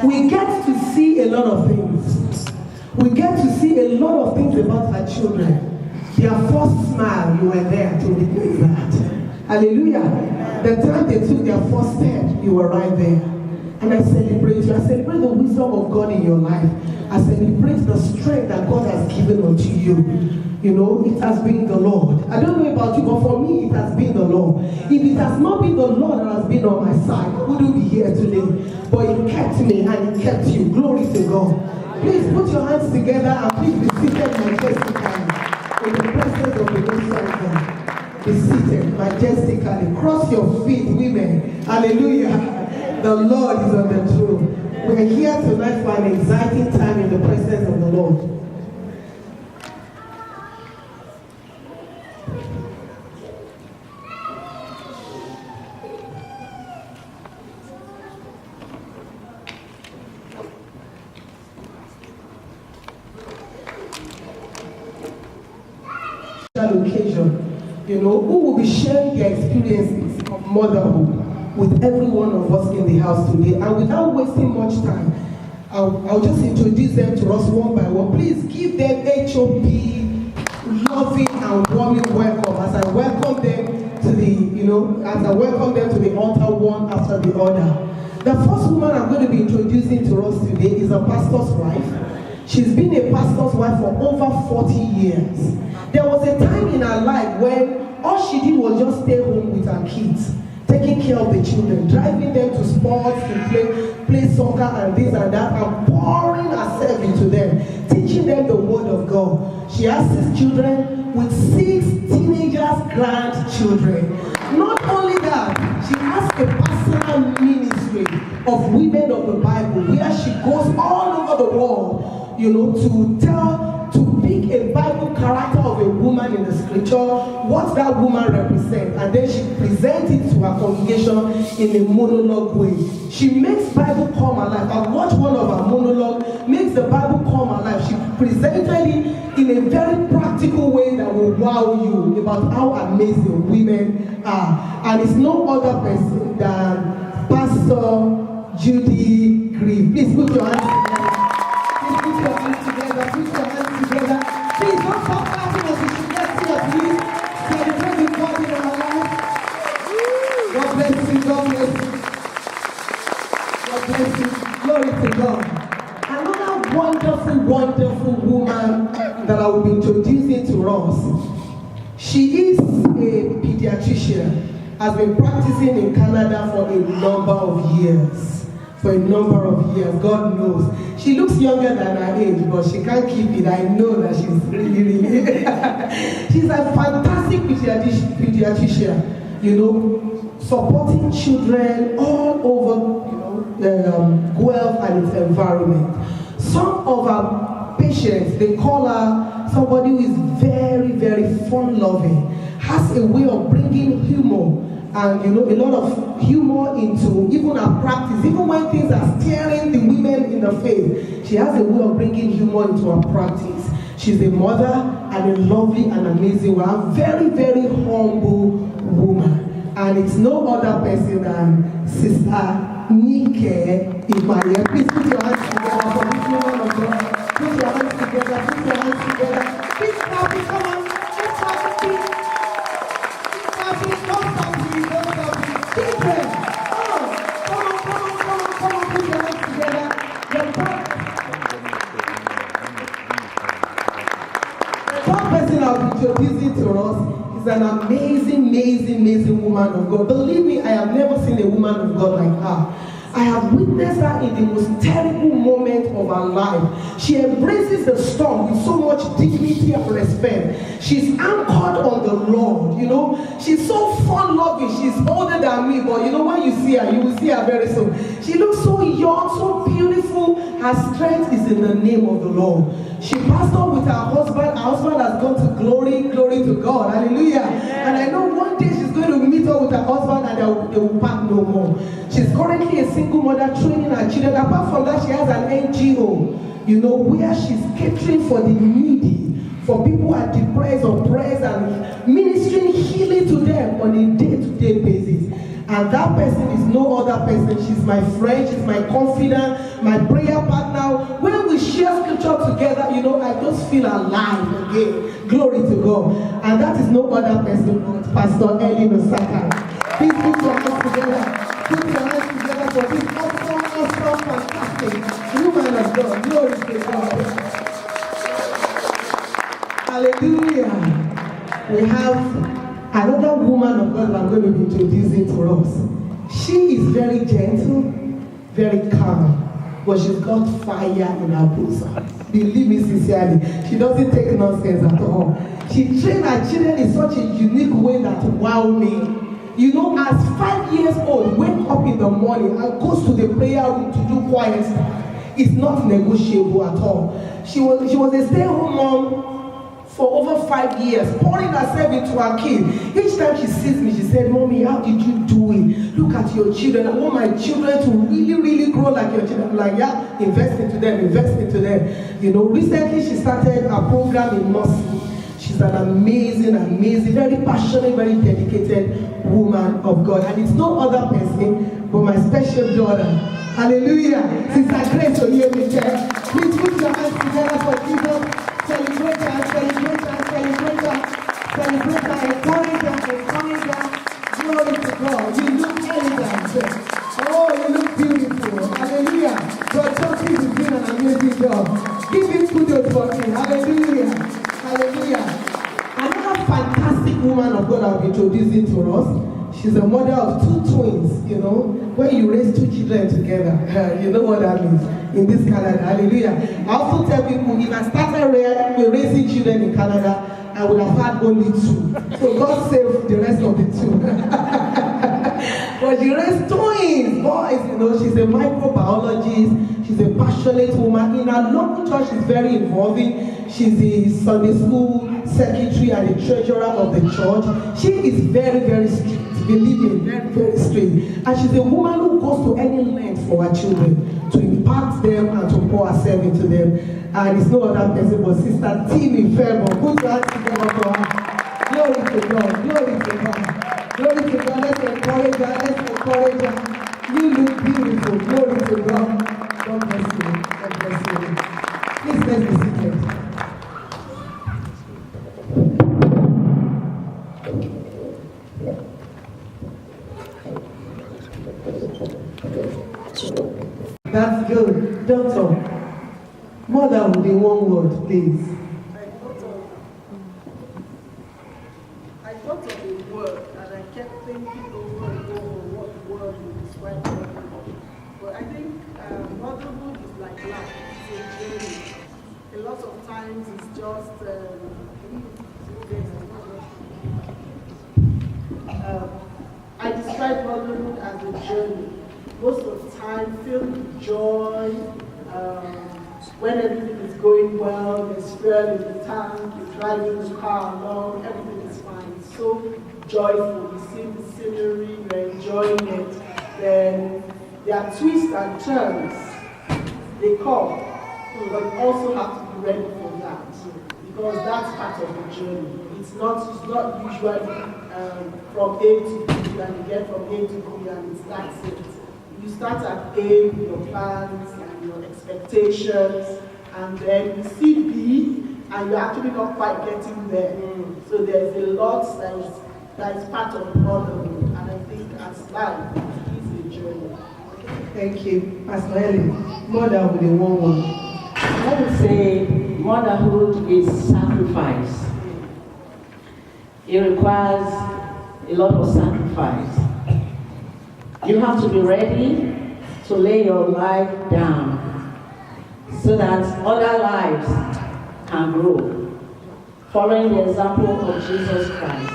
We get to see a lot of things. We get to see a lot of things about our children. Their first smile, you were there to witness that. Hallelujah. The time they took their first step, you were right there. And I celebrate you. I celebrate the wisdom of God in your life. I celebrate the strength that God has given unto you. You know, it has been the Lord. I don't know about you, but for me, it has been the Lord. If it has not been the Lord that has been on my side, I wouldn't be here today. But He kept me and He kept you. Glory to God. Please put your hands together and please be seated majestically in the presence of the Most High God. Be seated majestically. Cross your feet, women. Hallelujah. The Lord is on the throne. We are here tonight for an exciting time in the presence of the Lord. Occasion, you know, who will be sharing their experiences of motherhood with every one of us in the house today. And without wasting much time, I'll just introduce them to us one by one. Please give them HOP loving and warming welcome as I welcome them to the altar one after the other. The first woman I'm going to be introducing to us today is a pastor's wife. She's been a pastor's wife for over 40 years. There was a time in her life when all she did was just stay home with her kids, taking care of the children, driving them to sports, to play soccer and this and that, and pouring herself into them, teaching them the word of God. She has 6 children with 6 teenagers, grandchildren. Not only that, she has a personal ministry of women of the Bible where she goes all over the world, you know, to pick a Bible character of a woman in the scripture, what that woman represents, and then she presents it to her congregation in a monologue way. She makes Bible come alive. I've watched one of her monologue, makes the Bible come alive. She presented it in a very practical way that will wow you about how amazing women are. And it's no other person than Pastor Judy Grieve. Please put your hands together. Please put your hands together. Put your hands together. Please don't stop clapping as we should get here, please. Celebrate with God in our lives. God bless you. God bless you. God bless you. Glory to God. Another wonderful, wonderful woman that I will be introducing to us. She is a pediatrician, has been practicing in Canada for a number of years. God knows. She looks younger than her age, but she can't keep it. I know that she's really she's a fantastic pediatrician, you know, supporting children all over, Guelph and its environment. Some of our patients, they call her somebody who is very, very fun-loving, has a way of bringing humor and, you know, a lot of humor into even her practice. Even when things are staring the women in the face, she has a way of bringing humor into her practice. She's a mother and a lovely and amazing woman, very, very humble woman. And it's no other person than Sister Nike Imaya. Please put your hands together for this woman of God. Put your hands together, put your hands together. Please clap it, come on. Let's clap it. Clap it, don't stop it, don't stop it. Children, come on, put your hands together. The third person I'll be introducing to us is an amazing woman of God. Believe me, I have never seen a woman of God like her. I have witnessed her in the most terrible moment of her life. She embraces the storm with so much dignity and respect. She's anchored on the Lord, you know. She's so fun-loving. She's older than me, but you know, when you see her, you will see her very soon. She looks so young, so beautiful. Her strength is in the name of the Lord. She passed on with her husband. Her husband has gone to glory to God. Hallelujah. And I know one day she's going to meet up with her husband and they will part no more. She's currently a single mother training her children. Apart from that, she has an NGO, you know, where she's catering for the needy, for people who are depressed or oppressed, and ministering healing to them on a day-to-day basis. And that person is no other person. She's my friend, she's my confidant, my prayer partner. When we share scripture together, I just feel alive again. Glory to God. And that is no other person but Pastor Ellie Nosaka. Please put your hands together. Put your hands together for this awesome, fantastic woman of God. Glory to God. Hallelujah. We have another woman of God I'm going to be introducing to us. She is very gentle, very calm, but she's got fire in her bosom. Believe me sincerely, she doesn't take nonsense at all. She trains her children in such a unique way that wow me. As 5 years old, wake up in the morning and goes to the prayer room to do quiet time. It's not negotiable at all. She was a stay-at-home mom for over 5 years, pouring herself into her kid. Each time she sees me, she said, "Mommy, how did you do it? Look at your children. I want my children to really, really grow like your children." I'm like, yeah, invest into them. Recently she started a program in Mercy. She's an amazing, very passionate, very dedicated woman of God. And it's no other person but my special daughter. Hallelujah. Sister Grace Oyemike. Please put your hands together for Jesus. Celebrate her, encourage her. Glory to God. You look elegant. Oh, you look beautiful. Hallelujah. God, Chelsea is doing an amazing job. Give him kudos for me. Hallelujah. Another fantastic woman of God I'll be introducing to us. She's a mother of 2 twins, when you raise 2 children together, you know what that means in this Canada. Hallelujah. I also tell people, if I started raising children in Canada, I would have had only 2. So God save the rest of the 2. But she raised twins, boys, she's a microbiologist, she's a passionate woman. In her local church, she's very involving. She's the Sunday school secretary and the treasurer of the church. She is very, very strict. Believe me, very, very strict. And she's a woman who goes to any length for her children to impact them and to pour herself into them. And it's no other person but Sister Timmy Fairmont. Put your hands together for her. Glory to God. Glory to God. Glory to God. Let's encourage her. You look beautiful. Glory to God. God bless you. God bless you. Please let's be seated. That's good. Doctor, motherhood in one word, please. I thought of a word and I kept thinking over and over what word would describe motherhood. But I think motherhood is like life. It's a journey. A lot of times it's just I describe motherhood as a journey. Most of the time filled with joy, when everything is going well, there's fuel in the tank, you're driving the car along, everything is fine. It's so joyful, you see the scenery, you're enjoying it. Then there are twists and turns, they come, but you also have to be ready for that, because that's part of the journey. It's not usually from A to B, and you get from A to B and that's it. You start at A with your plans and your expectations, and then you see B, and you're actually not quite getting there. So there's a lot that is part of motherhood, and I think as life, it's a journey. Thank you. Pastor Ellie, motherhood in one word. I would say motherhood is sacrifice. It requires a lot of sacrifice. You have to be ready to lay your life down so that other lives can grow. Following the example of Jesus Christ,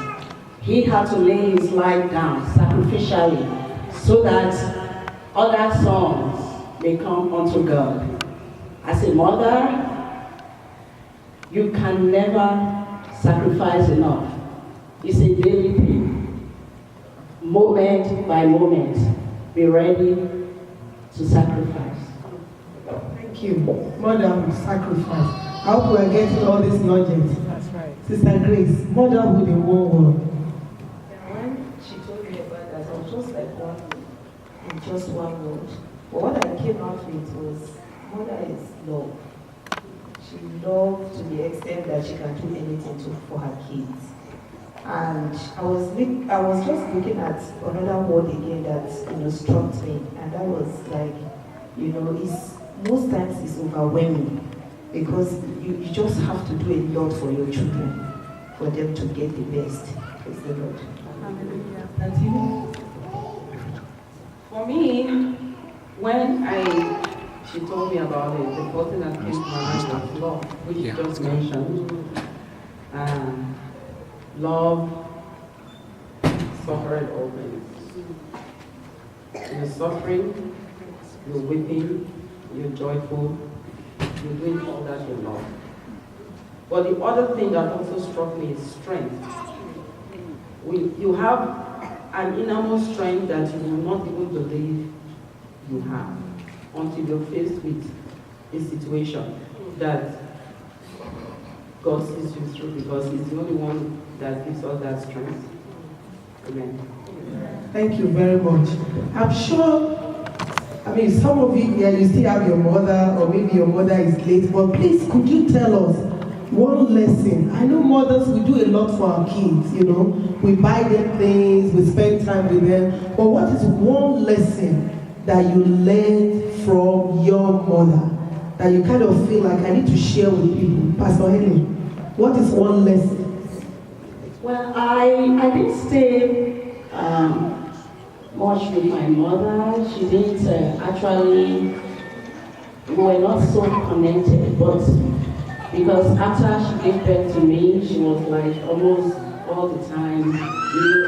he had to lay his life down sacrificially so that other sons may come unto God. As a mother, you can never sacrifice enough. It's a daily thing. Moment by moment, be ready to sacrifice. Thank you. Motherhood, sacrifice. I hope we are getting all these nudges. That's right. Sister Grace, motherhood in one word. When she told me about that, I was just like, just one word. But what I came out with was, mother is love. She loves to the extent that she can do anything for her kids. And I was just looking at another word again that struck me, and that was like, it's most times it's overwhelming because you just have to do a lot for your children for them to get the best. Praise the Lord. For me, when she told me about it, the first thing that came to my mind was love, which you just mentioned. Love suffered all things. You're suffering, you're weeping, you're joyful, you're doing all that you love. But the other thing that also struck me is strength. You have an innermost strength that you will not even believe you have until you're faced with a situation that God sees you through, because He's the only one that gives us that strength. Amen. Thank you very much. I'm sure, some of you here, you still have your mother, or maybe your mother is late, but please, could you tell us one lesson? I know mothers, we do a lot for our kids, we buy them things, we spend time with them, but what is one lesson that you learned from your mother that you kind of feel like I need to share with people? Pastor Helen, what is one lesson? Well, I didn't stay much with my mother. She didn't actually, we were not so connected, but because after she gave birth to me, she was like almost all the time.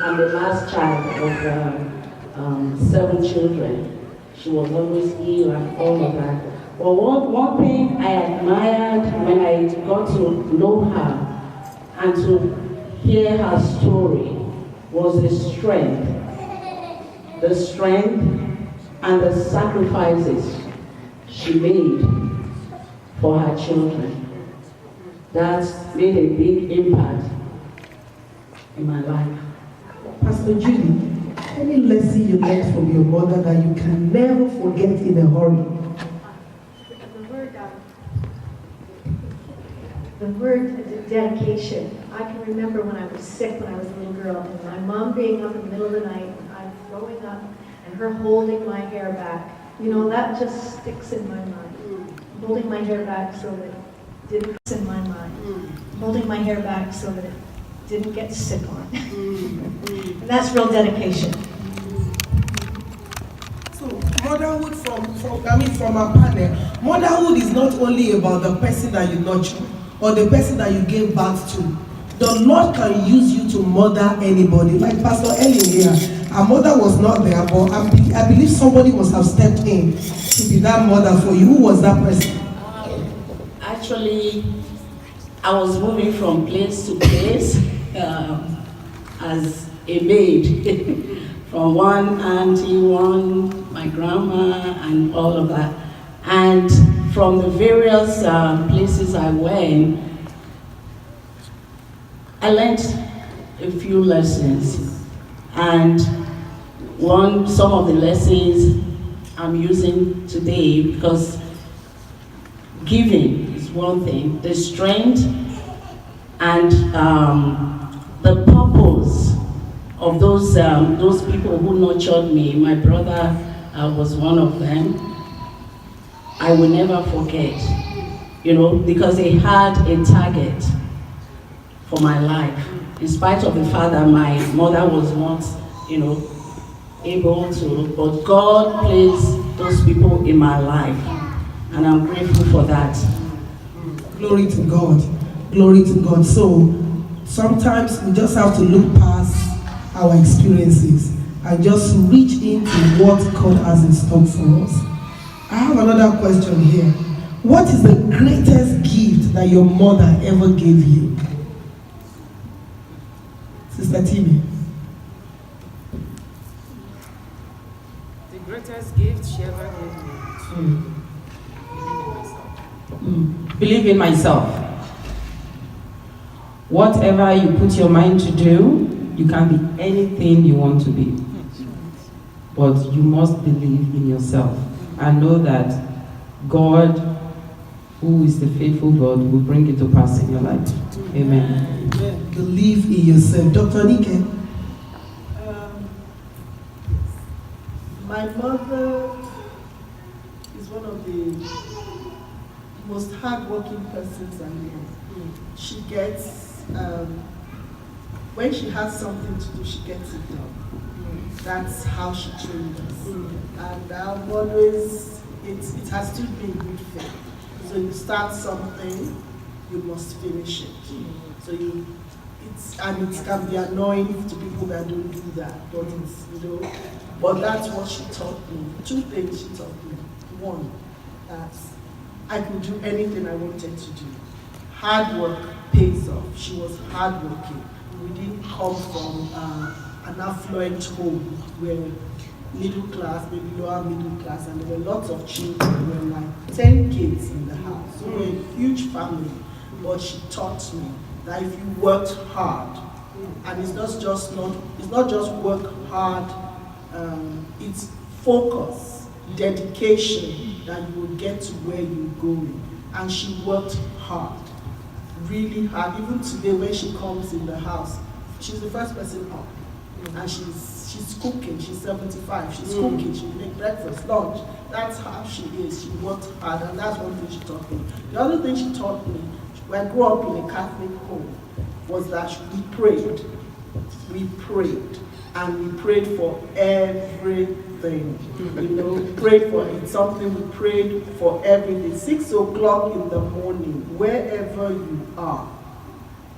I'm the last child of 7 children. She was always ill and all of that. But one thing I admired when I got to know her and to hear her story was the strength and the sacrifices she made for her children. That made a big impact in my life. Pastor Judy, any lesson you learned from your mother that you can never forget in a hurry? The word dedication. I can remember when I was sick when I was a little girl, and my mom being up in the middle of the night, and I'm throwing up, and her holding my hair back. That just sticks in my mind. Holding my hair back so that it didn't in my mind. Holding my hair back so that it didn't get sick on. And that's real dedication. So motherhood from our panel, motherhood is not only about the person that you nurture or the person that you gave birth to. The Lord can use you to mother anybody. Like Pastor Ellen here, her mother was not there, but I believe somebody must have stepped in to be that mother for you. Who was that person? Actually, I was moving from place to place as a maid. From one auntie, my grandma, and all of that. And from the various places I went, I learned a few lessons. And some of the lessons I'm using today, because giving is one thing, the strength and the purpose of those people who nurtured me. My brother was one of them. I will never forget, because they had a target for my life. In spite of the fact that my mother was not, able to, but God placed those people in my life, and I'm grateful for that. Glory to God. Glory to God. So sometimes we just have to look past our experiences and just reach into what God has in store for us. I have another question here. What is the greatest gift that your mother ever gave you? Sister Timmy. The greatest gift she ever gave me. Believe in myself. Whatever you put your mind to do, you can be anything you want to be. but you must believe in yourself and know that God, who is the faithful God, will bring it to pass in your life. Amen. Amen. Believe in yourself. Dr. Nike. My mother is one of the most hardworking persons I know. She gets, when she has something to do, she gets it done. That's how she trained us. And I'm always, it has to be in good faith. So you start something, you must finish it. So it can be annoying to people that don't do that, but but that's what she taught me. Two things she taught me. One, that I could do anything I wanted to do. Hard work pays off. She was hardworking. We didn't come from an affluent home where middle class, maybe lower middle class, and there were lots of children. There were like 10 kids in the house. So we're a huge family. But she taught me that if you worked hard, and it's not just work hard, it's focus, dedication that you will get to where you're going. And she worked hard, really hard. Even today when she comes in the house, she's the first person up. And she's cooking, she's 75, she's cooking, she make breakfast, lunch. That's how she is. She worked hard, and that's one thing she taught me. The other thing she taught me, when I grew up in a Catholic home, was that we prayed. We prayed. And we prayed for everything. Prayed for it. Something we prayed for everything. 6 o'clock in the morning, wherever you are,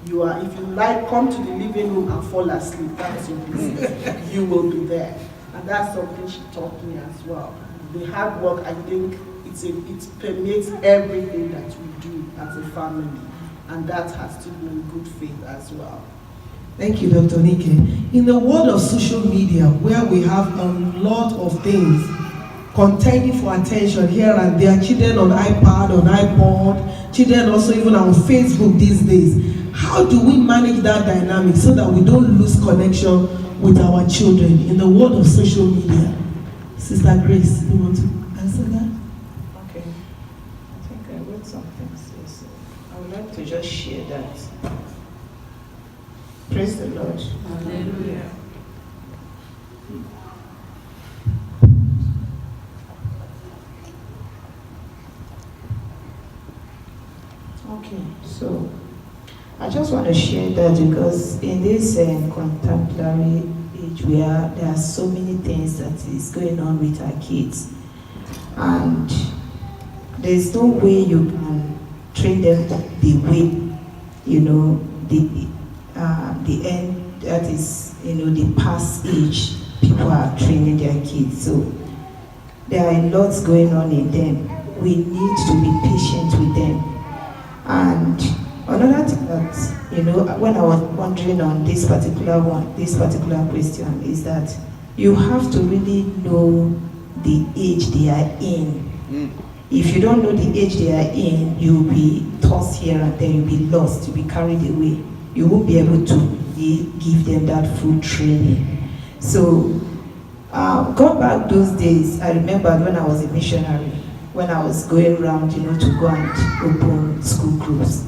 if you like, come to the living room and fall asleep. That's your business. You will be there. And that's something she taught me as well. The hard work, I think, it permeates everything that we do as a family. And that has to be in good faith as well. Thank you, Dr. Nike. In the world of social media, where we have a lot of things contending for attention here and there, children on iPad, on iPod, children also even on Facebook these days, how do we manage that dynamic so that we don't lose connection with our children in the world of social media? Sister Grace, you want to answer that? Okay. I think I wrote something. So I would like to just share that. Praise the Lord. Hallelujah. Okay, so I just want to share that because in this contemporary age where there are so many things that is going on with our kids, and there's no way you can train them the way, the end, that is, the past age, people are training their kids. So there are lots going on in them. We need to be patient with them. And another thing that, when I was wondering on this particular question is that you have to really know the age they are in. If you don't know the age they are in, you'll be tossed here and there, you'll be lost, you'll be carried away. You won't be able to give them that full training. So, going back those days, I remember when I was a missionary, when I was going around, to go and open school groups.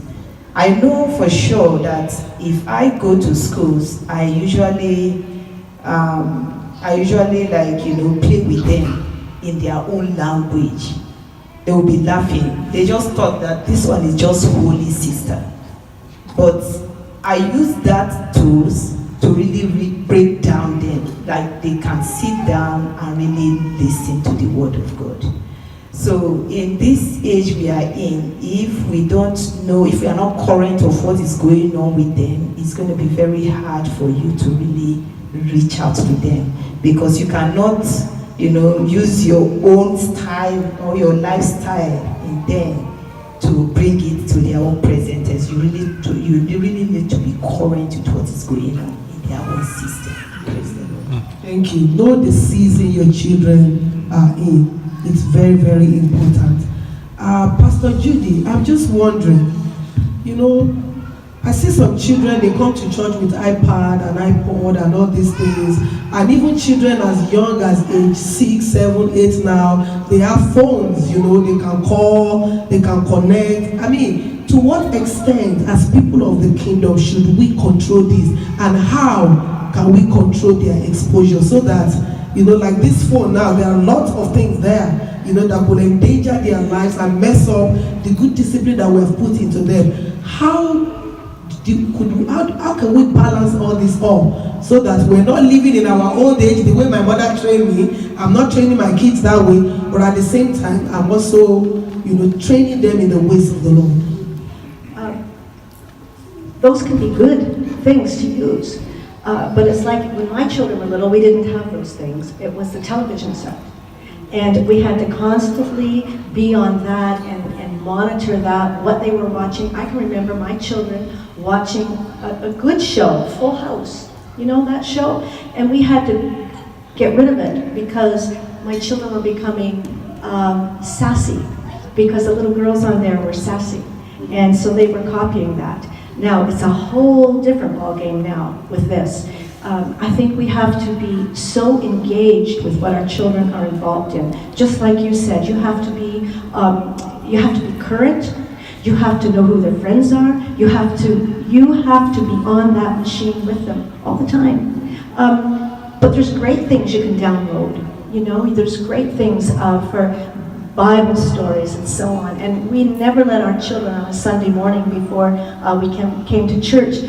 I know for sure that if I go to schools, I usually play with them in their own language. They will be laughing. They just thought that this one is just holy sister. But I use that tools to really break down them, like they can sit down and really listen to the word of God. So in this age we are in, if we don't know, if we are not current of what is going on with them, it's going to be very hard for you to really reach out to them, because you cannot, use your own style or your lifestyle in them to bring it to their own present tense. You really need to be current with what is going on in their own system. Thank you. Know the season your children are in. It's very, very important. Pastor Judy, I'm just wondering, I see some children, they come to church with iPad and iPod and all these things. And even children as young as age 6, 7, 8 now, they have phones, you know, they can call, they can connect. I mean, to what extent, as people of the kingdom, should we control this? And how can we control their exposure so that, you know, like this phone now, there are lots of things there, you know, that will endanger their lives and mess up the good discipline that we have put into them. How can we balance all this up so that we're not living in our old age the way my mother trained me? I'm not training my kids that way, but at the same time, I'm also, you know, training them in the ways of the Lord. Those can be good things to use, but it's like when my children were little, we didn't have those things. It was the television set. And we had to constantly be on that and monitor that, what they were watching. I can remember my children watching a good show, Full House, you know that show? And we had to get rid of it because my children were becoming sassy, because the little girls on there were sassy. And so they were copying that. Now, it's a whole different ballgame now with this. I think we have to be so engaged with what our children are involved in. Just like you said, you have to be current. You have to know who their friends are. You have to be on that machine with them all the time. But there's great things you can download. You know, there's great things for Bible stories and so on. And we never let our children on a Sunday morning before we came to church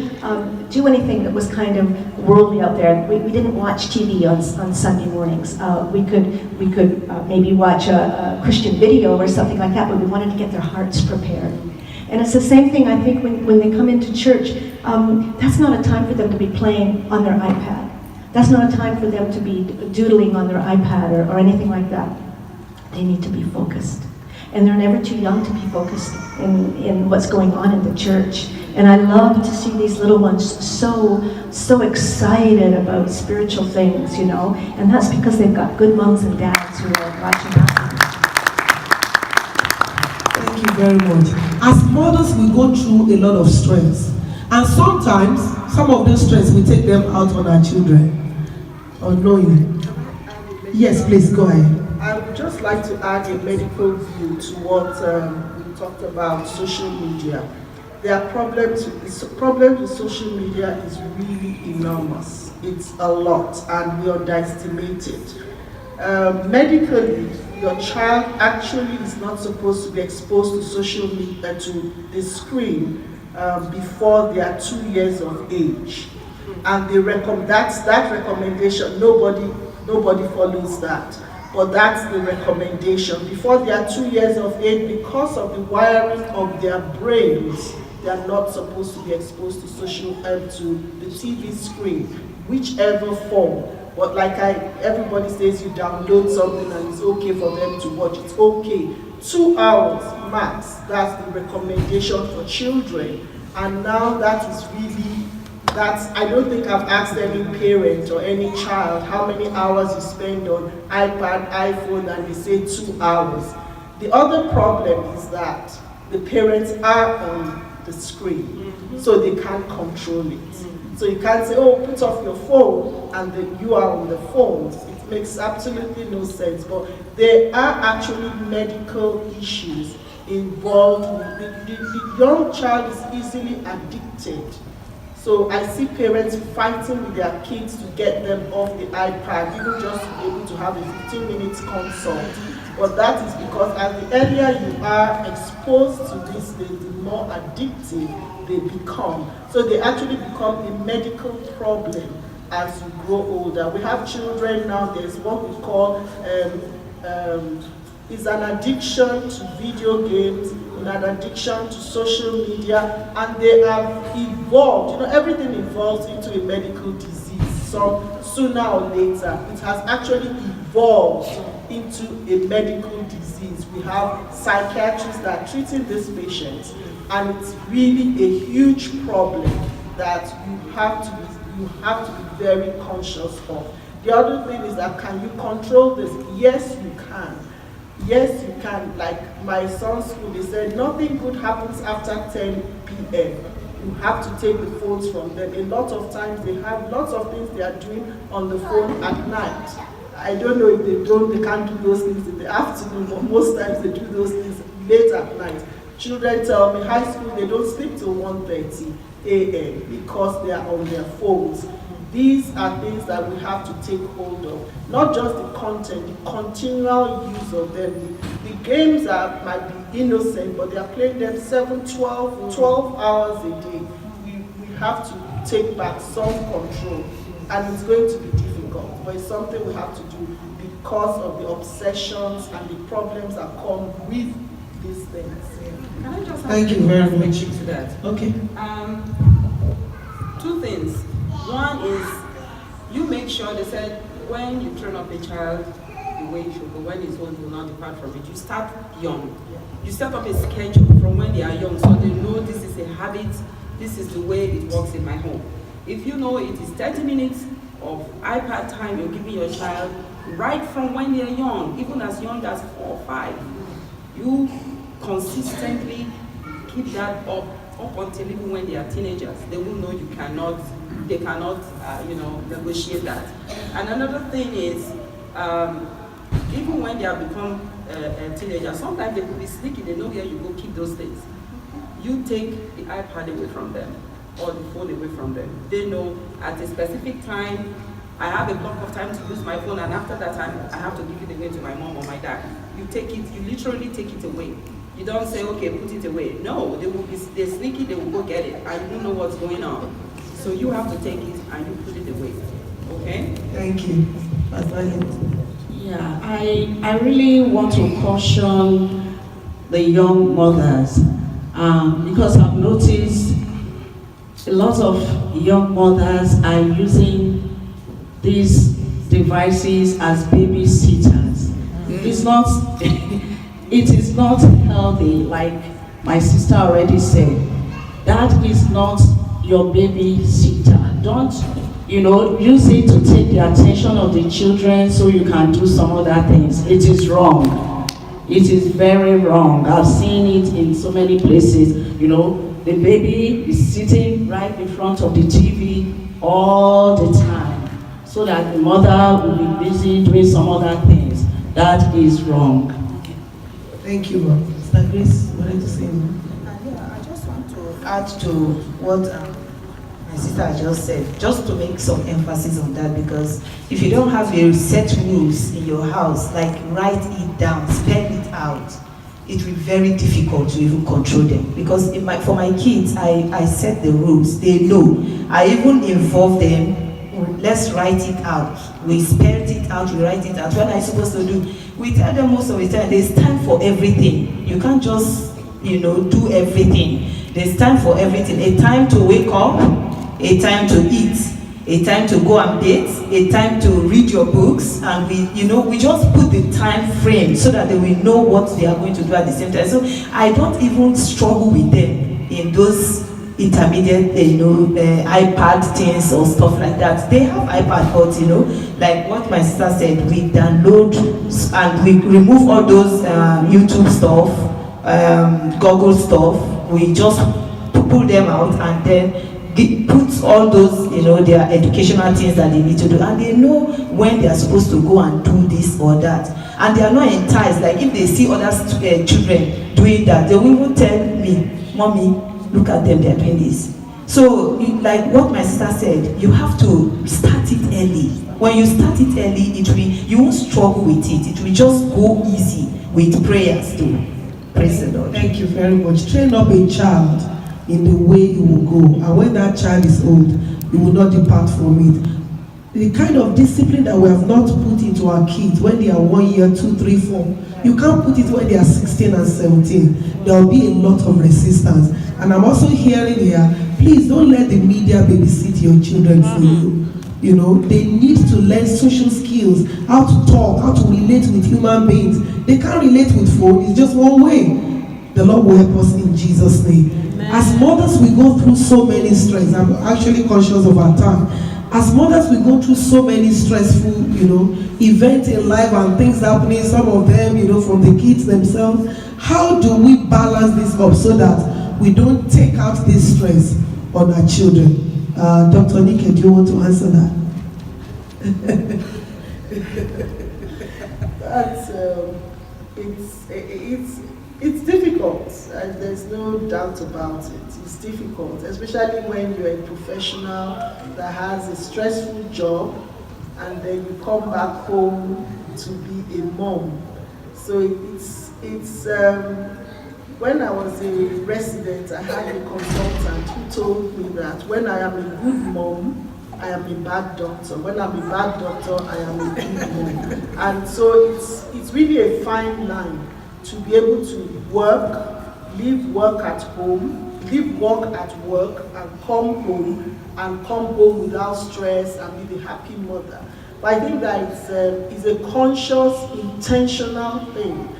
do anything that was kind of worldly out there. We didn't watch TV on Sunday mornings. We could maybe watch a Christian video or something like that, but we wanted to get their hearts prepared. And it's the same thing, I think, when they come into church. That's not a time for them to be playing on their iPad. That's not a time for them to be doodling on their iPad or anything like that. They need to be focused. And they're never too young to be focused in what's going on in the church. And I love to see these little ones so excited about spiritual things, you know. And that's because they've got good moms and dads who are watching that. Thank you very much. As mothers, we go through a lot of stress. And sometimes, some of those stress, we take them out on our children, unknowingly. Yes, please, go ahead. I would just like to add a medical view to what we talked about social media. There are problems. The problem with social media is really enormous. It's a lot, and we underestimate it. Medically, your child actually is not supposed to be exposed to social media, to the screen, before they are 2 years of age. And that's that recommendation. Nobody follows that. But that's the recommendation. Before they are 2 years of age, because of the wiring of their brains, they are not supposed to be exposed to to the TV screen, whichever form. But like everybody says, you download something and it's okay for them to watch. It's okay. 2 hours max. That's the recommendation for children. And now that is really. I don't think I've asked any parent or any child how many hours you spend on iPad, iPhone, and they say 2 hours. The other problem is that the parents are on the screen, so they can't control it. So you can't say, oh, put off your phone, and then you are on the phone. It makes absolutely no sense. But there are actually medical issues involved. The young child is easily addicted. So I see parents fighting with their kids to get them off the iPad, even just to be able to have a 15-minute consult. But that is because as the earlier you are exposed to this, the more addictive they become. So they actually become a medical problem as you grow older. We have children now, there's what we call is an addiction to video games, an addiction to social media, and they have evolved. You know, everything evolves into a medical disease. So sooner or later, it has actually evolved into a medical disease. We have psychiatrists that are treating these patients, and it's really a huge problem that you have to be very conscious of. The other thing is that, can you control this? Yes, you can. Yes, you can. Like my son's school, they said nothing good happens after 10 p.m. You have to take the phones from them. A lot of times they have lots of things they are doing on the phone at night. I don't know if they can't do those things in the afternoon, but most times they do those things late at night. Children tell me high school they don't sleep till 1:30 a.m. because they are on their phones. These are things that we have to take hold of. Not just the content, the continual use of them. The games might be innocent, but they are playing them 7, 12 hours a day. We have to take back some control, and it's going to be difficult, but it's something we have to do because of the obsessions and the problems that come with these things. Can I just Thank you very much. to that? Okay. Two things. One is you make sure they said when you train up a child the way you should go, when he's old, will not depart from it. You start young. You set up a schedule from when they are young so they know this is a habit, this is the way it works in my home. If you know it is 30 minutes of iPad time you're giving your child right from when they're young, even as young as 4 or 5, you consistently keep that up until even when they are teenagers. They will know they cannot negotiate that. And another thing is, even when they have become a teenager, sometimes they could be sneaky, they know where you go keep those things. You take the iPad away from them, or the phone away from them. They know at a specific time, I have a block of time to use my phone, and after that time, I have to give it away to my mom or my dad. You literally take it away. You don't say, okay, put it away. No, they're sneaky, they will go get it, and you don't know what's going on. So you have to take it and you put it away, okay? Thank you. Yeah, I really want to caution the young mothers because I've noticed a lot of young mothers are using these devices as babysitters. It's not, it is not healthy, like my sister already said. That is not your babysitter. Don't, use it to take the attention of the children so you can do some other things. It is wrong. It is very wrong. I've seen it in so many places. The baby is sitting right in front of the TV all the time so that the mother will be busy doing some other things. That is wrong. Thank you, ma'am. Mr. Grace, what did you say? Yeah, I just want to add to what my sister just said, just to make some emphasis on that, because if you don't have a set rules in your house, like write it down, spell it out, it will be very difficult to even control them. Because for my kids, I set the rules, they know. I even involve them. Let's write it out. We spell it out, we write it out. What are you supposed to do? We tell them most of the time, there's time for everything. You can't just, do everything. There's time for everything. A time to wake up, a time to eat, a time to go and date, a time to read your books, and we just put the time frame so that they will know what they are going to do at the same time. So I don't even struggle with them in those intermediate, iPad things or stuff like that. They have iPad, but like what my sister said, we download and we remove all those YouTube stuff, Google stuff. We just pull them out and then put all those, their educational things that they need to do, and they know when they are supposed to go and do this or that, and they are not enticed. Like if they see other children doing that, they will even tell me, "Mommy, look at them, they are doing this." So, like what my sister said, you have to start it early. When you start it early, you won't struggle with it. It will just go easy with prayers too. Praise the Lord. Thank you very much. Train up a child in the way you will go, and when that child is old, you will not depart from it. The kind of discipline that we have not put into our kids when they are 1 year, 2, 3, 4, you can't put it when they are 16 and 17. There will be a lot of resistance. And I'm also hearing here, please don't let the media babysit your children for you. They need to learn social skills, how to talk, how to relate with human beings. They can't relate with phone, it's just one way. The Lord will help us in Jesus' name. Amen. As mothers, we go through so many stress. I'm actually conscious of our time. As mothers, we go through so many stressful, events in life and things happening, some of them, from the kids themselves. How do we balance this up so that we don't take out this stress on our children. Dr. Nike, do you want to answer that? That's it's difficult, and there's no doubt about it. It's difficult, especially when you're a professional that has a stressful job, and then you come back home to be a mom. So it's when I was a resident, I had a consultant who told me that when I am a good mom, I am a bad doctor. When I'm a bad doctor, I am a good mom. And so it's really a fine line to be able to work, leave work at home, leave work at work, and come home without stress and be the happy mother. But I think that it's a conscious, intentional thing.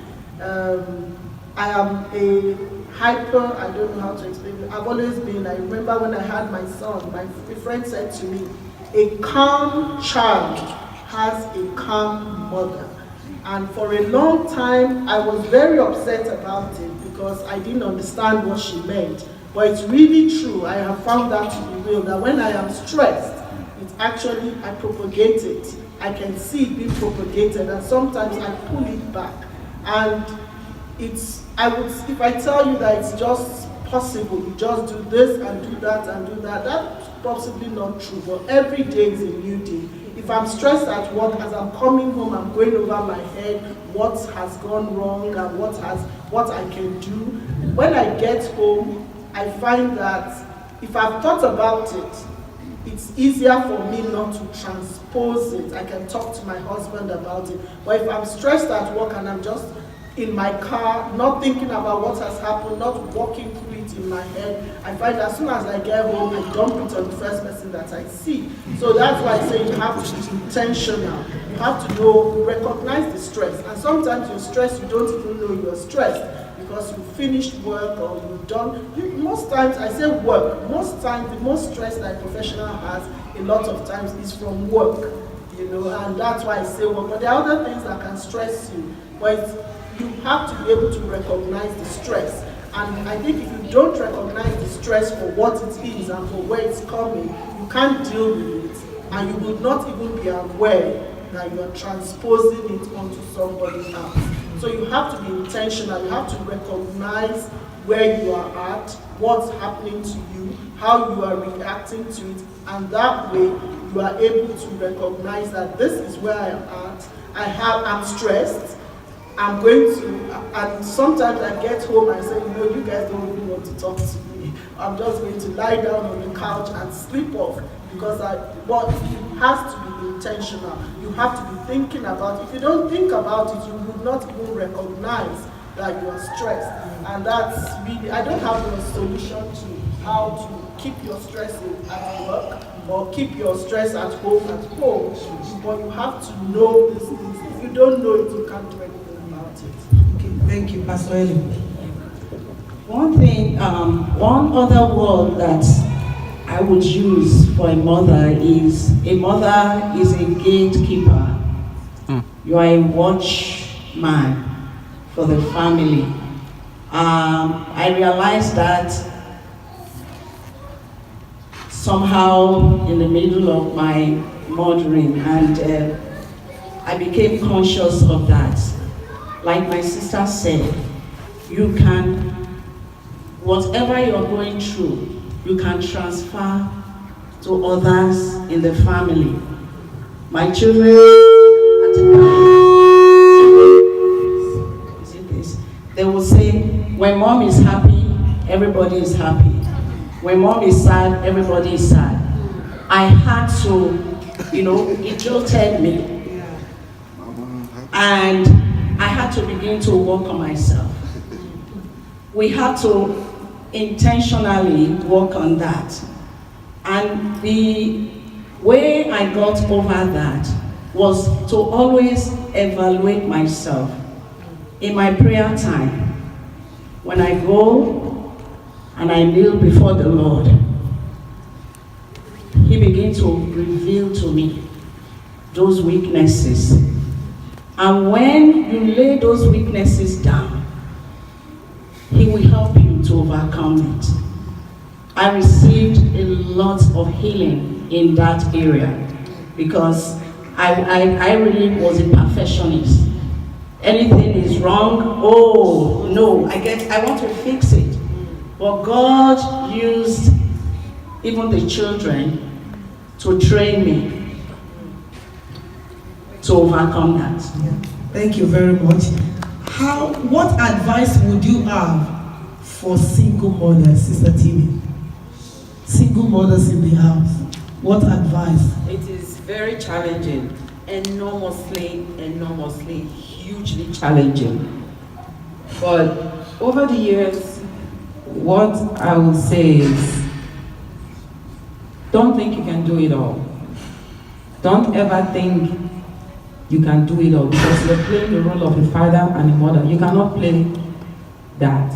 I am a hyper, I don't know how to explain it. I've always been, I remember when I had my son, my friend said to me, a calm child has a calm mother. And for a long time, I was very upset about it because I didn't understand what she meant. But it's really true, I have found that to be real, that when I am stressed, it's actually, I propagate it. I can see it being propagated, and sometimes I pull it back. And if I tell you that it's just possible, you just do this and do that and do that, that's possibly not true, but every day is a new day. If I'm stressed at work, as I'm coming home, I'm going over my head what has gone wrong and what I can do. When I get home, I find that if I've thought about it, it's easier for me not to transpose it. I can talk to my husband about it. But if I'm stressed at work and I'm just in my car, not thinking about what has happened, not walking through it in my head, I find as soon as I get home, I dump it on the first person that I see. So that's why I say you have to be intentional. You have to recognize the stress. And sometimes you're stressed, you don't even know you're stressed because you finished work or you've done. Most times, I say work, most times the most stress that a professional has, a lot of times, is from work. And that's why I say work. But there are other things that can stress you. But you have to be able to recognize the stress. And I think if you don't recognize the stress for what it is and for where it's coming, you can't deal with it. And you will not even be aware that you are transposing it onto somebody else. So you have to be intentional. You have to recognize where you are at, what's happening to you, how you are reacting to it. And that way, you are able to recognize that this is where I am at. I'm stressed. I'm going to, and sometimes I get home and say, you guys don't really want to talk to me. I'm just going to lie down on the couch and sleep off because but it has to be intentional. You have to be thinking about it. If you don't think about it, you will not even recognize that you are stressed. And that's really, I don't have a solution to how to keep your stress at work or keep your stress at home, but you have to know these things. If you don't know it, you can't do anything. Okay, thank you, Pastor Eli. One thing, one other word that I would use for a mother is a gatekeeper. You are a watchman for the family. I realized that somehow in the middle of my mothering, and I became conscious of that. Like my sister said, you can, whatever you're going through, you can transfer to others in the family. My children, they will say, when mom is happy, everybody is happy. When mom is sad, everybody is sad. I had to, it jolted me. And I had to begin to work on myself. We had to intentionally work on that. And the way I got over that was to always evaluate myself. In my prayer time, when I go and I kneel before the Lord, He begins to reveal to me those weaknesses. And when you lay those weaknesses down, He will help you to overcome it. I received a lot of healing in that area because I really was a perfectionist. Anything is wrong, oh no, I want to fix it. But God used even the children to train me to overcome that. Yeah. Thank you very much. What advice would you have for single mothers, Sister Timmy? Single mothers in the house. What advice? It is very challenging, enormously, hugely challenging. But over the years, what I will say is, don't think you can do it all. Don't ever think you can do it all because you're playing the role of a father and a mother. You cannot play that.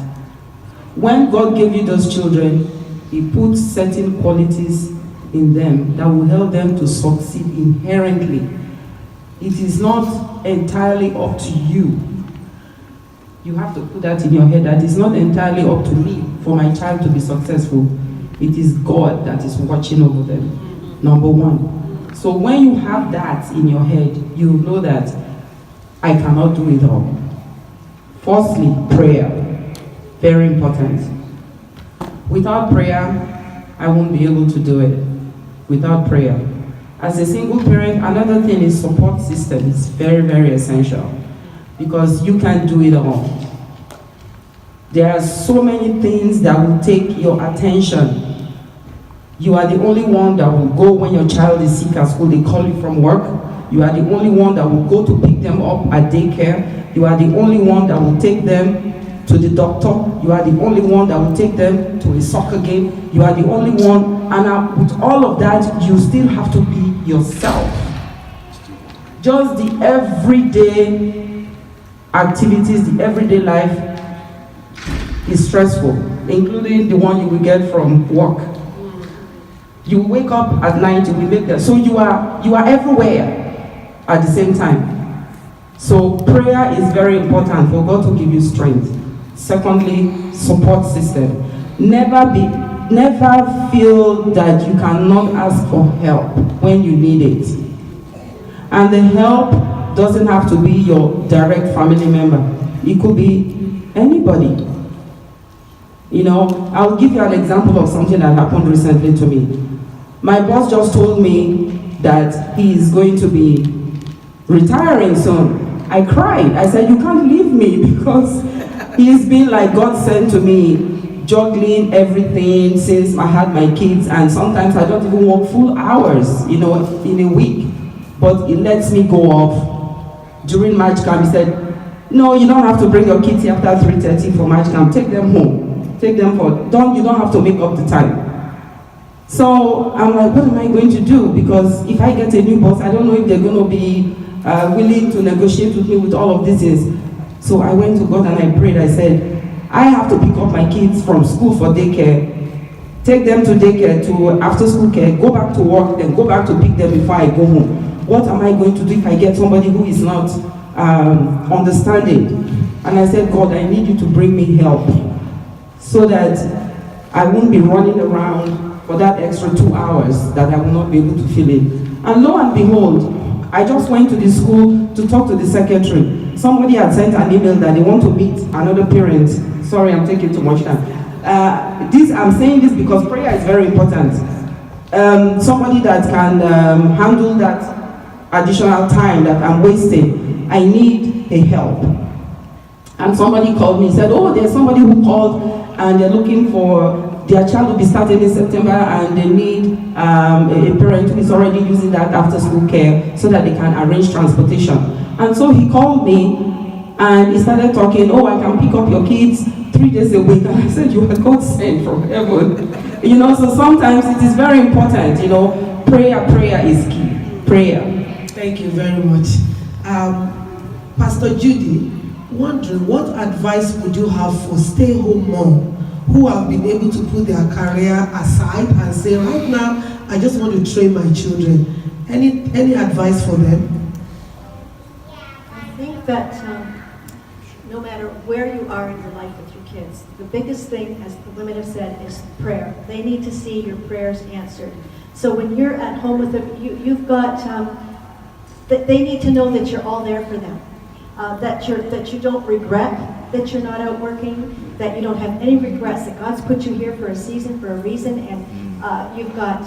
When God gave you those children, He put certain qualities in them that will help them to succeed inherently. It is not entirely up to you. You have to put that in your head that it's not entirely up to me for my child to be successful. It is God that is watching over them, number one. So when you have that in your head, you know that I cannot do it all. Firstly, prayer. Very important. Without prayer, I won't be able to do it. Without prayer. As a single parent, another thing is support system. It's very, very essential because you can't do it all. There are so many things that will take your attention. You are the only one that will go when your child is sick at school. They call you from work. You are the only one that will go to pick them up at daycare. You are the only one that will take them to the doctor. You are the only one that will take them to a soccer game. You are the only one, and with all of that, you still have to be yourself. Just the everyday activities, the everyday life is stressful, including the one you will get from work. You wake up at night, you will make that. So you are everywhere at the same time. So prayer is very important for God to give you strength. Secondly, support system. Never feel that you cannot ask for help when you need it. And the help doesn't have to be your direct family member. It could be anybody. You know, I'll give you an example of something that happened recently to me. My boss just told me that he is going to be retiring soon. I cried. I said, you can't leave me because he's been like God sent to me, juggling everything since I had my kids, and sometimes I don't even work full hours, you know, in a week. But it lets me go off. During March camp, he said, no, you don't have to bring your kids here after 3:30 for March camp. Take them home. Take them you don't have to make up the time. So I'm like, what am I going to do? Because if I get a new boss, I don't know if they're going to be willing to negotiate with me with all of these things. So I went to God and I prayed. I said, I have to pick up my kids from school for daycare, take them to daycare, to after school care, go back to work, then go back to pick them before I go home. What am I going to do if I get somebody who is not understanding? And I said, God, I need you to bring me help so that I won't be running around for that extra 2 hours that I will not be able to fill in. And lo and behold, I just went to the school to talk to the secretary. Somebody had sent an email that they want to meet another parent. Sorry, I'm taking too much time. I'm saying this because prayer is very important. Somebody that can handle that additional time that I'm wasting. I need a help. And somebody called me and said, oh, there's somebody who called and they're looking for their child will be starting in September and they need a parent who is already using that after school care so that they can arrange transportation. And so he called me and he started talking, oh, I can pick up your kids 3 days a week. And I said, you are God sent from heaven. You know, so sometimes it is very important, you know, prayer is key. Prayer. Thank you very much. Pastor Judy, wondering what advice would you have for stay-home mom who have been able to put their career aside and say, right now, I just want to train my children. Any advice for them? I think that no matter where you are in your life with your kids, the biggest thing, as the women have said, is prayer. They need to see your prayers answered. So when you're at home with them, you've got, they need to know that you're all there for them. That you don't regret that you're not out working, that you don't have any regrets, that God's put you here for a season, for a reason, and you've got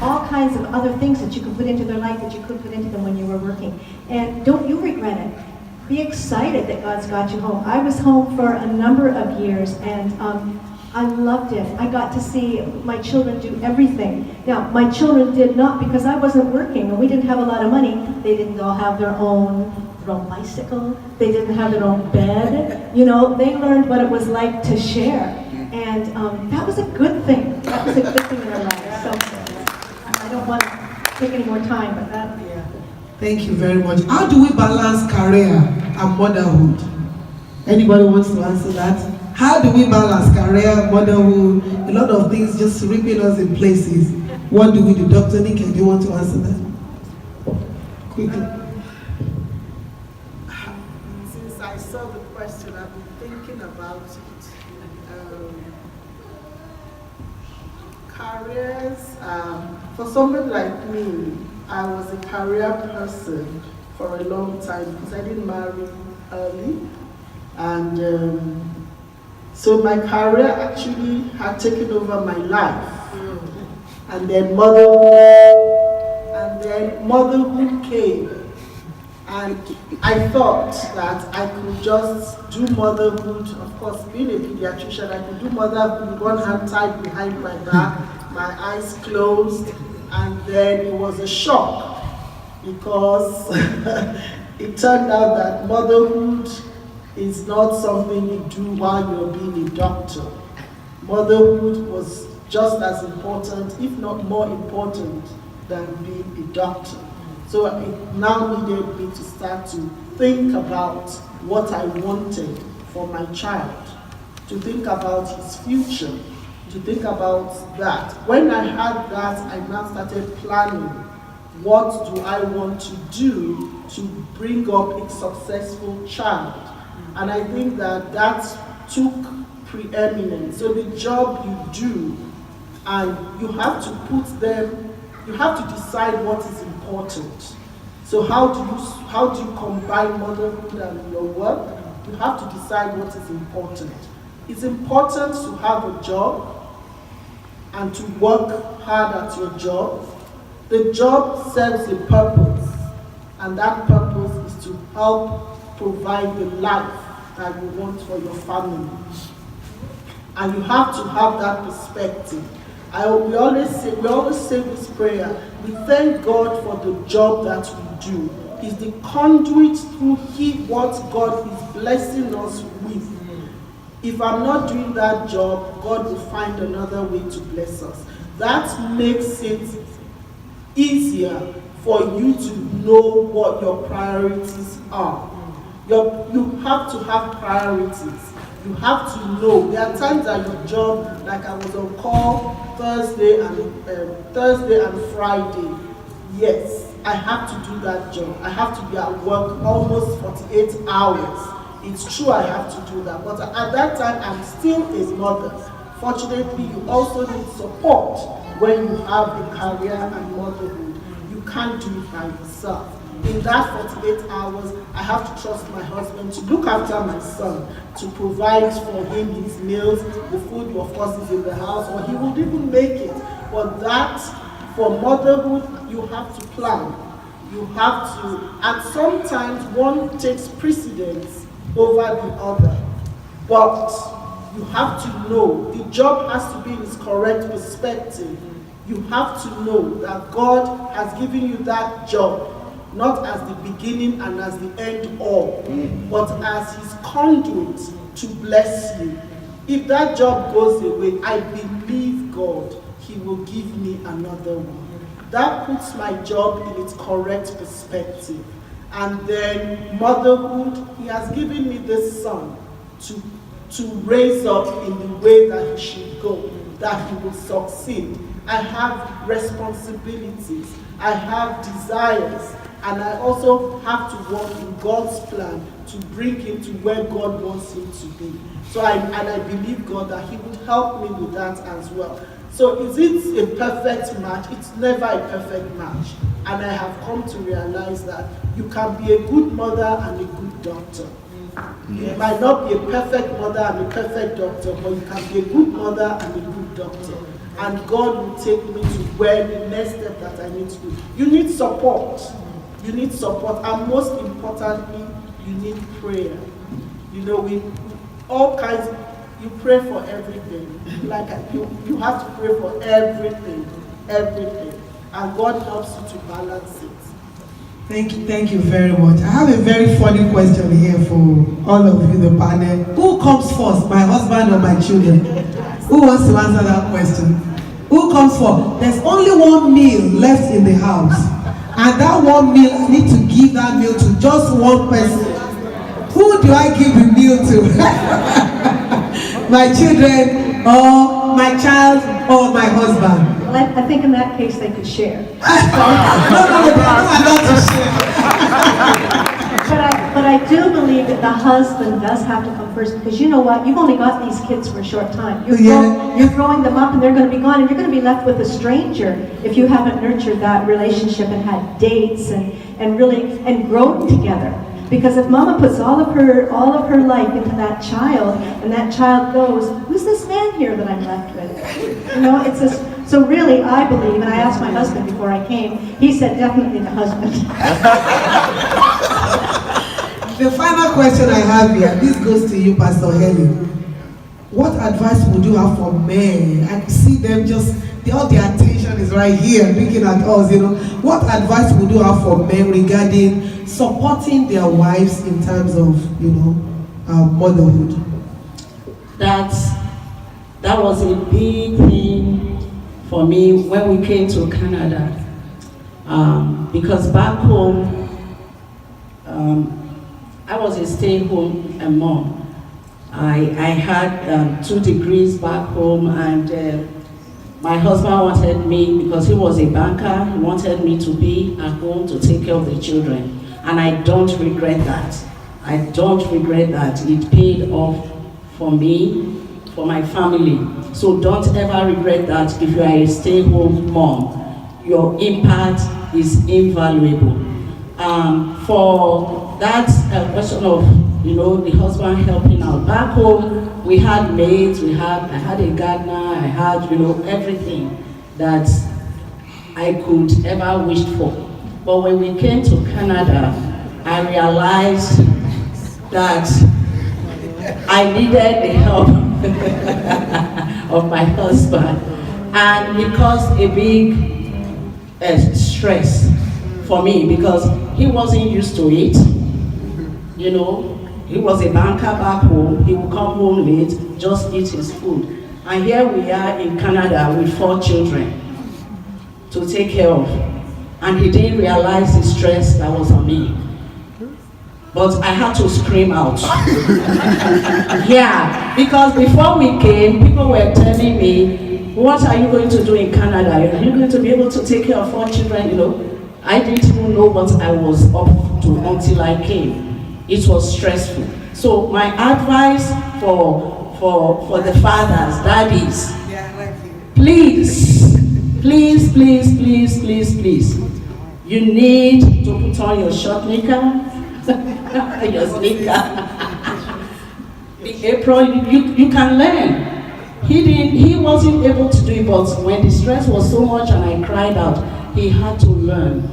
all kinds of other things that you can put into their life that you couldn't put into them when you were working. And don't you regret it. Be excited that God's got you home. I was home for a number of years, and I loved it. I got to see my children do everything. Now, my children did not, because I wasn't working and we didn't have a lot of money. They didn't all have their own bicycle. They didn't have their own bed. You know, they learned what it was like to share. And that was a good thing. That was a good thing in their lives. So I don't want to take any more time, but that, yeah. Thank you very much. How do we balance career and motherhood? Anybody wants to answer that? How do we balance career, motherhood? A lot of things just ripping us in places. What do we do? Dr. Nika, do you want to answer that? Quickly. Since I saw the question, I've been thinking about it. Careers, for somebody like me, I was a career person for a long time because I didn't marry early. And so my career actually had taken over my life. And then motherhood came. And I thought that I could just do motherhood. Of course, being a pediatrician, I could do motherhood with one hand tied behind my back, my eyes closed, and then it was a shock because it turned out that motherhood is not something you do while you're being a doctor. Motherhood was just as important, if not more important, than being a doctor. So it now needed me to start to think about what I wanted for my child, to think about his future, to think about that. When I had that, I now started planning, what do I want to do to bring up a successful child? And I think that took preeminence. So the job you do, and you have to you have to decide what is important. So how do you combine motherhood and your work? You have to decide what is important. It's important to have a job and to work hard at your job. The job serves a purpose, and that purpose is to help provide the life that you want for your family. And you have to have that perspective. We always say this prayer. We thank God for the job that we do. It's the conduit through what God is blessing us with. If I'm not doing that job, God will find another way to bless us. That makes it easier for you to know what your priorities are. You have to have priorities. You have to know. There are times at your job, like I was on call Thursday and Friday. Yes, I have to do that job. I have to be at work almost 48 hours. It's true I have to do that. But at that time, I'm still a mother. Fortunately, you also need support when you have a career and motherhood. You can't do it by yourself. In that 48 hours, I have to trust my husband to look after my son, to provide for him his meals. The food, of course, is in the house, or he would even make it. But that, for motherhood, you have to plan. You have to, and sometimes one takes precedence over the other. But you have to know, the job has to be in its correct perspective. You have to know that God has given you that job, not as the beginning and as the end all, but as his conduit to bless you. If that job goes away, I believe God, he will give me another one. That puts my job in its correct perspective. And then motherhood, he has given me this son to raise up in the way that he should go, that he will succeed. I have responsibilities, I have desires, And I also have to work in God's plan to bring him to where God wants him to be. So I believe God that he would help me with that as well. So is it a perfect match? It's never a perfect match. And I have come to realize that you can be a good mother and a good doctor. You might not be a perfect mother and a perfect doctor, but you can be a good mother and a good doctor. And God will take me to where the next step that I need to do. You need support. You need support. And most importantly, you need prayer. You know, we all kinds, you pray for everything. Like you have to pray for everything. And God helps you to balance it. Thank you very much. I have a very funny question here for all of you, the panel. Who comes first, my husband or my children? Who wants to answer that question? Who comes first? There's only one meal left in the house. And that one meal, I need to give that meal to just one person. Who do I give the meal to? My children, or my child, or my husband? Well, I think in that case they could share. No, they're not allowed to share. But I do believe that the husband does have to come first, because you know what? You've only got these kids for a short time. You're growing them up and they're going to be gone, and you're going to be left with a stranger if you haven't nurtured that relationship and had dates and really grown together. Because if mama puts all of her life into that child, and that child goes, who's this man here that I'm left with? You know, it's this. So really, I believe, and I asked my husband before I came, he said definitely the husband. The final question I have here, this goes to you, Pastor Helen. What advice would you have for men? I see them just, all their attention is right here, looking at us, you know. What advice would you have for men regarding supporting their wives in terms of, you know, motherhood? That was a big thing for me when we came to Canada. Because back home, I was a stay-at-home mom. I had 2 degrees back home, and my husband wanted me, because he was a banker, he wanted me to be at home to take care of the children. And I don't regret that. I don't regret that. It paid off for me, for my family. So don't ever regret that if you are a stay-at-home mom. Your impact is invaluable. For that question of, you know, the husband helping out. Back home, we had maids, I had a gardener, I had, you know, everything that I could ever wish for. But when we came to Canada, I realized that I needed the help of my husband. And it caused a big stress for me, because he wasn't used to it. You know, he was a banker back home. He would come home late, just eat his food. And here we are in Canada with 4 children to take care of. And he didn't realize the stress that was on me. But I had to scream out. Yeah, because before we came, people were telling me, what are you going to do in Canada? Are you going to be able to take care of 4 children? You know, I didn't even know what I was up to until I came. It was stressful. So my advice for the fathers, daddies, please, you need to put on your short knicker, your sneaker, the apron. You can learn. He wasn't able to do it, but when the stress was so much and I cried out, he had to learn.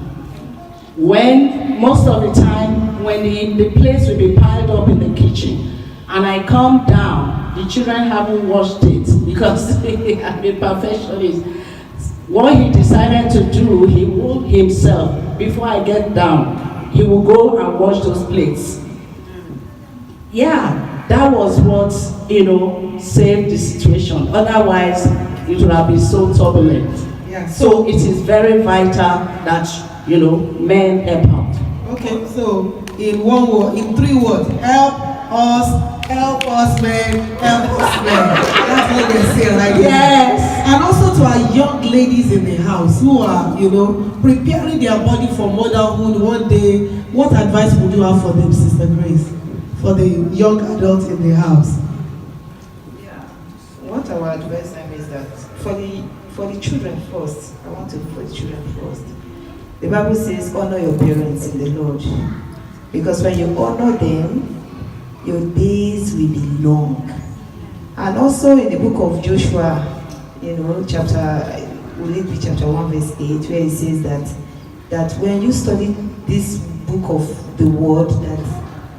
When most of the time, when the plates will be piled up in the kitchen, and I come down, the children haven't washed it because I'm a perfectionist. What he decided to do, he will himself, before I get down, he will go and wash those plates. Yeah, that was what, you know, saved the situation. Otherwise, it would have been so turbulent. Yeah. So it is very vital that, you know, men help out. Okay, so in 1 word, in 3 words, help us men, help us men. That's what they say right here. Yes. And also to our young ladies in the house who are, preparing their body for motherhood one day, what advice would you have for them, Sister Grace, for the young adults in the house? Yeah. What I would advise them is that for the children first, I want to put the children first. The Bible says, honor your parents in the Lord. Because when you honor them, your days will be long. And also in the book of Joshua, chapter 1 verse 8, where it says that when you study this book of the word,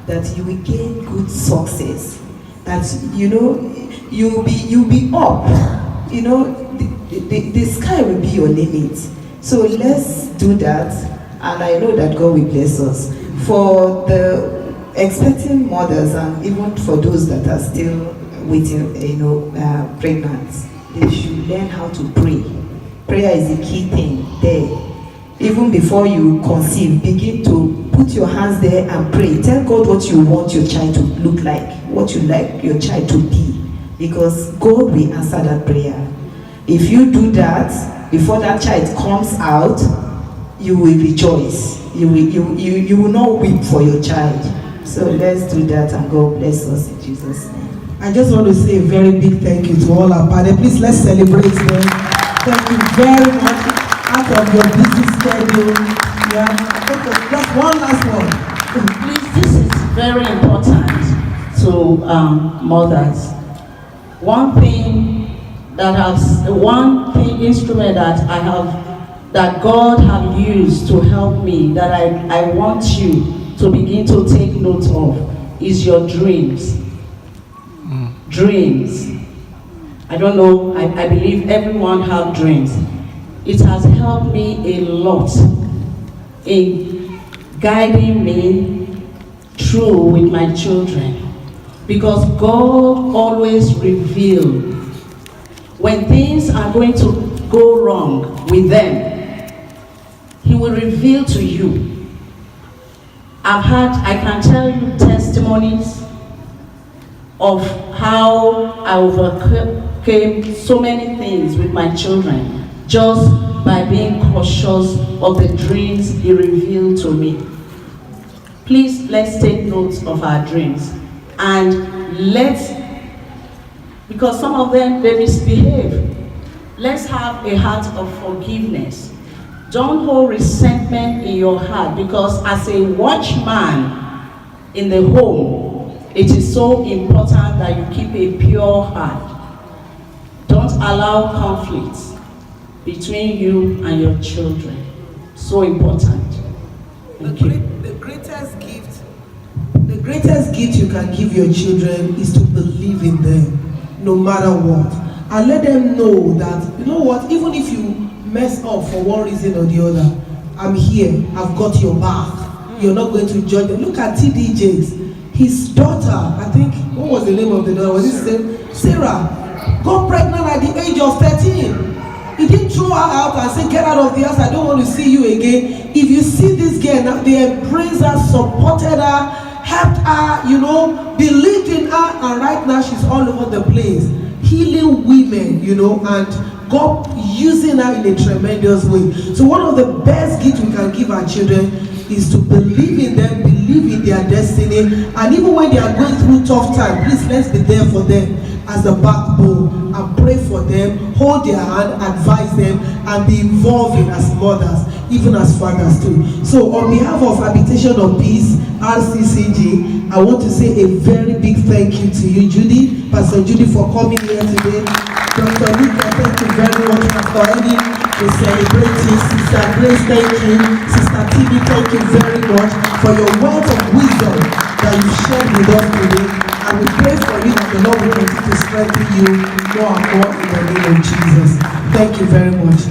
that you will gain good success. That you'll be up. The sky will be your limit. So let's do that, and I know that God will bless us. For the expecting mothers and even for those that are still waiting, pregnant, they should learn how to pray. Prayer is the key thing there. Even before you conceive, begin to put your hands there and pray. Tell God what you want your child to look like, what you like your child to be, because God will answer that prayer. If you do that, before that child comes out, you will rejoice. You will not weep for your child. So let's do that, and God bless us in Jesus' name. I just want to say a very big thank you to all our partners. Please, let's celebrate them. Thank you very much. Out of your busy schedule. Yeah. Just one last one. Please, this is very important to mothers. One instrument that God have used to help me, that I want you to begin to take note of, is your dreams. Dreams. I don't know, I believe everyone have dreams. It has helped me a lot in guiding me through with my children, because God always reveals when things are going to go wrong with them. He will reveal to you. I can tell you testimonies of how I overcame so many things with my children just by being cautious of the dreams He revealed to me. Please, let's take note of our dreams, and because some of them, they misbehave. Let's have a heart of forgiveness. Don't hold resentment in your heart, because as a watchman in the home, it is so important that you keep a pure heart. Don't allow conflicts between you and your children. So important. The greatest gift you can give your children is to believe in them, no matter what. And let them know that, you know what, even if you mess up for one reason or the other, I'm here, I've got your back. You're not going to judge them. Look at TD Jakes. His daughter, I think, what was the name of the daughter? Was it Sarah? Got pregnant at the age of 13. He didn't throw her out and say, get out of the house, I don't want to see you again. If you see this girl now, they embraced her, supported her, helped her, believed in her, and right now she's all over the place, healing women, and God using her in a tremendous way. So one of the best gifts we can give our children is to believe in them, believe in their destiny, and even when they are going through tough time, please, let's be there for them as the backbone and pray for them, hold their hand, advise them, and be involved as mothers, even as fathers too. So on behalf of Habitation of Peace, RCCG, I want to say a very big thank you to you, Judy, Pastor Judy, for coming here today. Dr. Luke, thank you very much. Pastor Eddie, we celebrate you. Sister Grace, thank you. Sister Tibi, thank you very much for your wealth of wisdom that you shared with us today. And we pray for you that the Lord will continue to strengthen you more and more in the name of Jesus. Thank you very much.